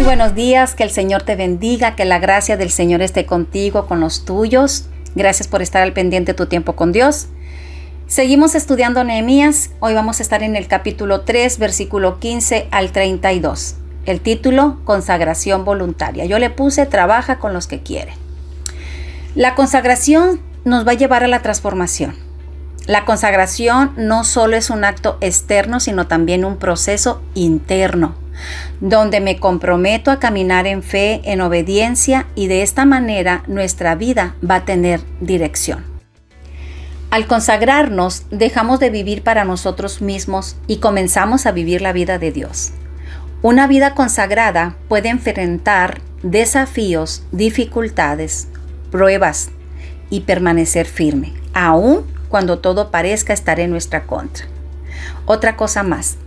buenos días, que el Señor te bendiga, que la gracia del Señor esté contigo, con los tuyos. Gracias por estar al pendiente de tu tiempo con Dios. Seguimos estudiando Nehemías. Hoy vamos a estar en el capítulo 3, versículo 15 al 32. El título, consagración voluntaria. Yo le puse, trabaja con los que quiere. La consagración nos va a llevar a la transformación. La consagración no solo es un acto externo, sino también un proceso interno, donde me comprometo a caminar en fe, en obediencia, y de esta manera nuestra vida va a tener dirección. Al consagrarnos, dejamos de vivir para nosotros mismos y comenzamos a vivir la vida de Dios. Una vida consagrada puede enfrentar desafíos, dificultades, pruebas y permanecer firme, aun cuando todo parezca estar en nuestra contra. Otra cosa más.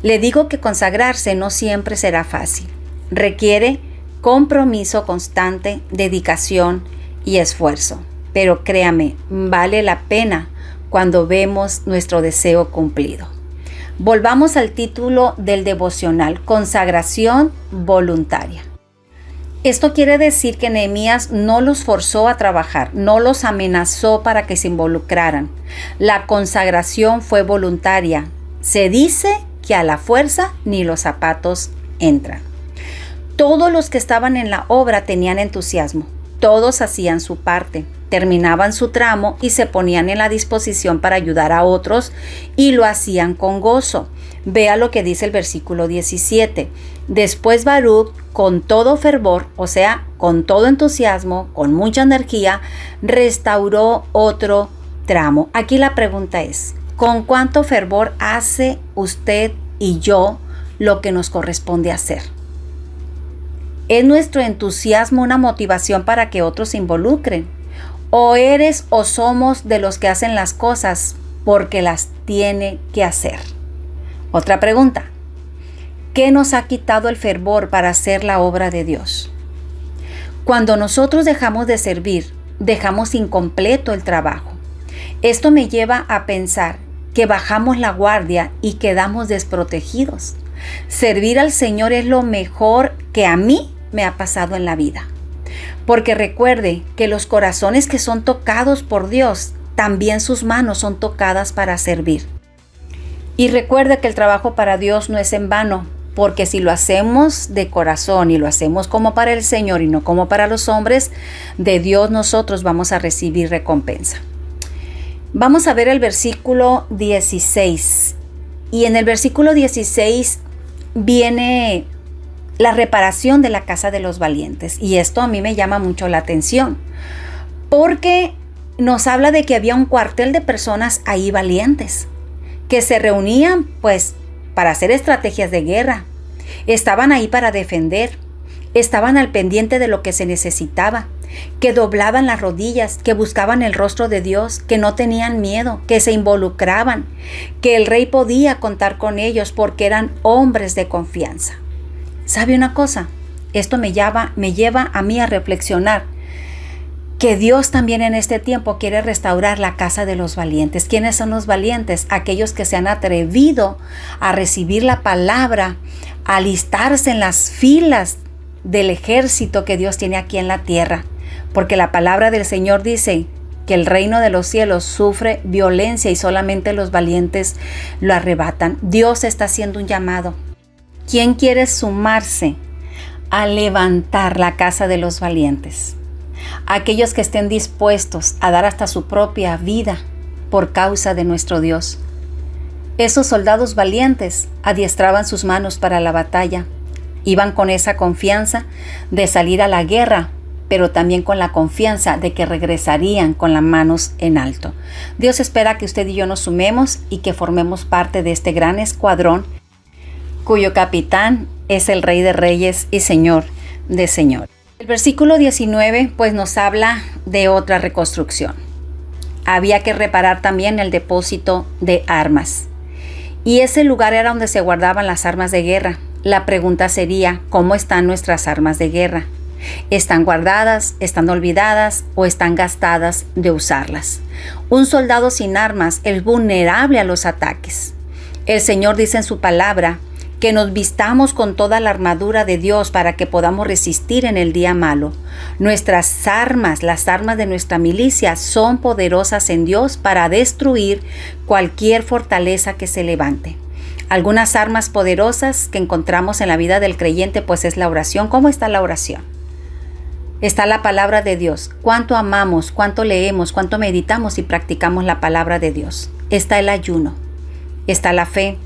Le digo que consagrarse no siempre será fácil. Requiere compromiso constante, dedicación y esfuerzo. Pero créame, vale la pena cuando vemos nuestro deseo cumplido. Volvamos al título del devocional, consagración voluntaria. Esto quiere decir que Nehemías no los forzó a trabajar, no los amenazó para que se involucraran. La consagración fue voluntaria. Se dice que a la fuerza ni los zapatos entran. Todos los que estaban en la obra tenían entusiasmo. Todos hacían su parte, terminaban su tramo y se ponían en la disposición para ayudar a otros y lo hacían con gozo. Vea lo que dice el versículo 17. Después Baruch, con todo fervor, o sea, con todo entusiasmo, con mucha energía, restauró otro tramo. Aquí la pregunta es, ¿con cuánto fervor hace usted y yo lo que nos corresponde hacer? ¿Es nuestro entusiasmo una motivación para que otros se involucren? ¿O eres o somos de los que hacen las cosas porque las tiene que hacer? Otra pregunta. ¿Qué nos ha quitado el fervor para hacer la obra de Dios? Cuando nosotros dejamos de servir, dejamos incompleto el trabajo. Esto me lleva a pensar que bajamos la guardia y quedamos desprotegidos. Servir al Señor es lo mejor que a mí me ha pasado en la vida. Porque recuerde que los corazones que son tocados por Dios, también sus manos son tocadas para servir. Y recuerde que el trabajo para Dios no es en vano, porque si lo hacemos de corazón y lo hacemos como para el Señor y no como para los hombres, de Dios nosotros vamos a recibir recompensa. Vamos a ver el versículo 16. Y en el versículo 16 viene la reparación de la casa de los valientes. Y esto a mí me llama mucho la atención, porque nos habla de que había un cuartel de personas ahí valientes, que se reunían pues para hacer estrategias de guerra. Estaban ahí para defender, estaban al pendiente de lo que se necesitaba, que doblaban las rodillas, que buscaban el rostro de Dios, que no tenían miedo, que se involucraban, que el rey podía contar con ellos porque eran hombres de confianza. ¿Sabe una cosa? Esto me lleva a mí a reflexionar que Dios también en este tiempo quiere restaurar la casa de los valientes. ¿Quiénes son los valientes? Aquellos que se han atrevido a recibir la palabra, a alistarse en las filas del ejército que Dios tiene aquí en la tierra. Porque la palabra del Señor dice que el reino de los cielos sufre violencia y solamente los valientes lo arrebatan. Dios está haciendo un llamado. ¿Quién quiere sumarse a levantar la casa de los valientes? Aquellos que estén dispuestos a dar hasta su propia vida por causa de nuestro Dios. Esos soldados valientes adiestraban sus manos para la batalla. Iban con esa confianza de salir a la guerra, pero también con la confianza de que regresarían con las manos en alto. Dios espera que usted y yo nos sumemos y que formemos parte de este gran escuadrón cuyo capitán es el Rey de Reyes y Señor de Señores. El versículo 19 pues nos habla de otra reconstrucción. Había que reparar también el depósito de armas. Y ese lugar era donde se guardaban las armas de guerra. La pregunta sería, ¿cómo están nuestras armas de guerra? ¿Están guardadas, están olvidadas o están gastadas de usarlas? Un soldado sin armas es vulnerable a los ataques. El Señor dice en su palabra que nos vistamos con toda la armadura de Dios para que podamos resistir en el día malo. Nuestras armas, las armas de nuestra milicia, son poderosas en Dios para destruir cualquier fortaleza que se levante. Algunas armas poderosas que encontramos en la vida del creyente, pues es la oración. ¿Cómo está la oración? Está la palabra de Dios. ¿Cuánto amamos, cuánto leemos, cuánto meditamos y practicamos la palabra de Dios? Está el ayuno, está la fe,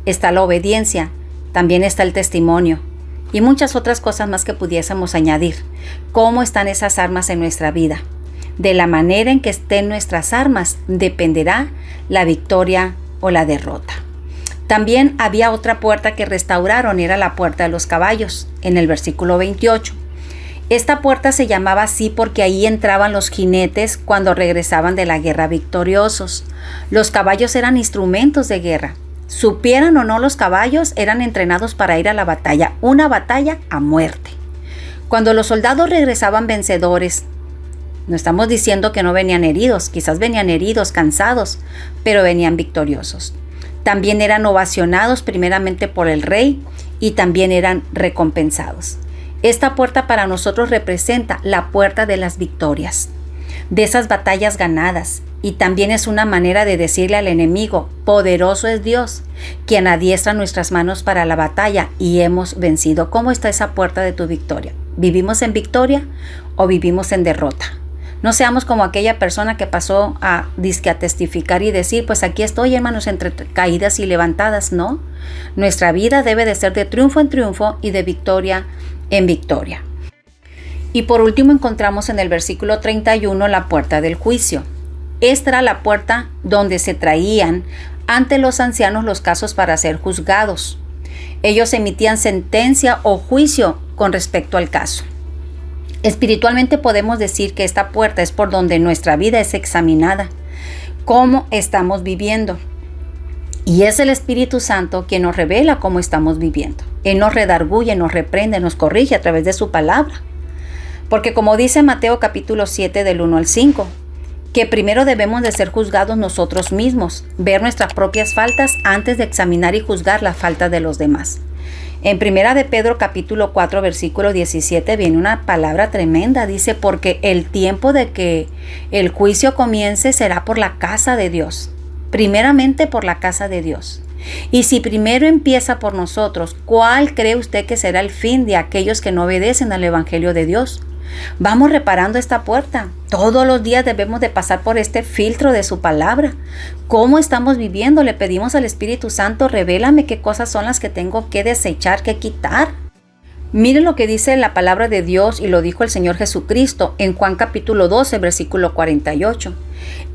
está la obediencia, también está el testimonio y muchas otras cosas más que pudiésemos añadir. ¿Cómo están esas armas en nuestra vida? De la manera en que estén nuestras armas dependerá la victoria o la derrota. También había otra puerta que restauraron, era la puerta de los caballos, en el versículo 28. Esta puerta se llamaba así porque ahí entraban los jinetes cuando regresaban de la guerra victoriosos. Los caballos eran instrumentos de guerra. Supieran o no los caballos, eran entrenados para ir a la batalla, una batalla a muerte. Cuando los soldados regresaban vencedores, no estamos diciendo que no venían heridos, quizás venían heridos, cansados, pero venían victoriosos. También eran ovacionados primeramente por el rey y también eran recompensados. Esta puerta para nosotros representa la puerta de las victorias, de esas batallas ganadas, y también es una manera de decirle al enemigo: poderoso es Dios, quien adiestra nuestras manos para la batalla y hemos vencido. ¿Cómo está esa puerta de tu victoria? ¿Vivimos en victoria o vivimos en derrota? No seamos como aquella persona que pasó a testificar y decir: pues aquí estoy, hermanos, entre caídas y levantadas. No, nuestra vida debe de ser de triunfo en triunfo y de victoria en victoria. Y por último encontramos en el versículo 31 la puerta del juicio. Esta era la puerta donde se traían ante los ancianos los casos para ser juzgados. Ellos emitían sentencia o juicio con respecto al caso. Espiritualmente podemos decir que esta puerta es por donde nuestra vida es examinada, cómo estamos viviendo. Y es el Espíritu Santo quien nos revela cómo estamos viviendo. Él nos redarguye, nos reprende, nos corrige a través de su palabra. Porque como dice Mateo capítulo 7 del 1 al 5, que primero debemos de ser juzgados nosotros mismos, ver nuestras propias faltas antes de examinar y juzgar la falta de los demás. En primera de Pedro capítulo 4 versículo 17 viene una palabra tremenda. Dice: porque el tiempo de que el juicio comience será por la casa de Dios. Primeramente por la casa de Dios. Y si primero empieza por nosotros, ¿cuál cree usted que será el fin de aquellos que no obedecen al Evangelio de Dios? Vamos reparando esta puerta. Todos los días debemos de pasar por este filtro de su palabra. ¿Cómo estamos viviendo? Le pedimos al Espíritu Santo: revélame qué cosas son las que tengo que desechar, que quitar. Miren lo que dice la palabra de Dios y lo dijo el Señor Jesucristo en Juan capítulo 12, versículo 48.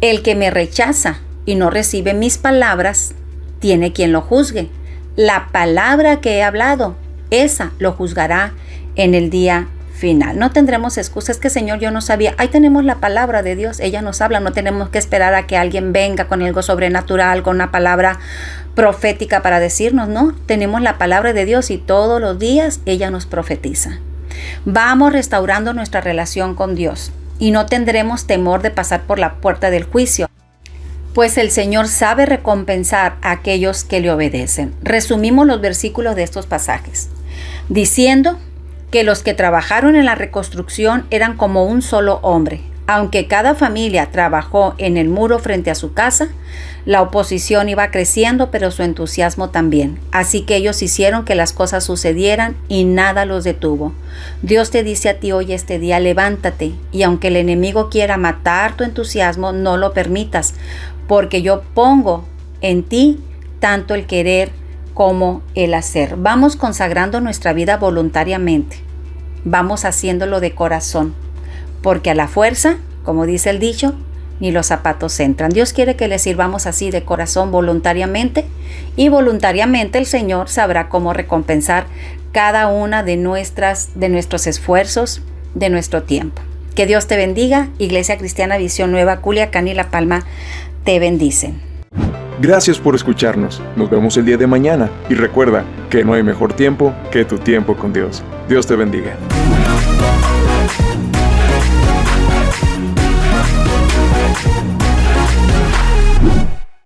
El que me rechaza y no recibe mis palabras, tiene quien lo juzgue. La palabra que he hablado, esa lo juzgará en el día final. No tendremos excusas. Que Señor, yo no sabía. Ahí tenemos la palabra de Dios. Ella nos habla. No tenemos que esperar a que alguien venga con algo sobrenatural, con una palabra profética para decirnos. No, tenemos la palabra de Dios y todos los días ella nos profetiza. Vamos restaurando nuestra relación con Dios y no tendremos temor de pasar por la puerta del juicio, pues el Señor sabe recompensar a aquellos que le obedecen. Resumimos los versículos de estos pasajes, diciendo que los que trabajaron en la reconstrucción eran como un solo hombre. Aunque cada familia trabajó en el muro frente a su casa, la oposición iba creciendo, pero su entusiasmo también. Así que ellos hicieron que las cosas sucedieran y nada los detuvo. Dios te dice a ti hoy este día: levántate, y aunque el enemigo quiera matar tu entusiasmo, no lo permitas, porque yo pongo en ti tanto el querer como el hacer. Vamos consagrando nuestra vida voluntariamente. Vamos haciéndolo de corazón, porque a la fuerza, como dice el dicho, ni los zapatos entran. Dios quiere que le sirvamos así de corazón, voluntariamente, y voluntariamente el Señor sabrá cómo recompensar cada una de nuestros esfuerzos, de nuestro tiempo. Que Dios te bendiga. Iglesia Cristiana Visión Nueva, Culiacán y La Palma te bendicen. Gracias por escucharnos. Nos vemos el día de mañana y recuerda que no hay mejor tiempo que tu tiempo con Dios. Dios te bendiga.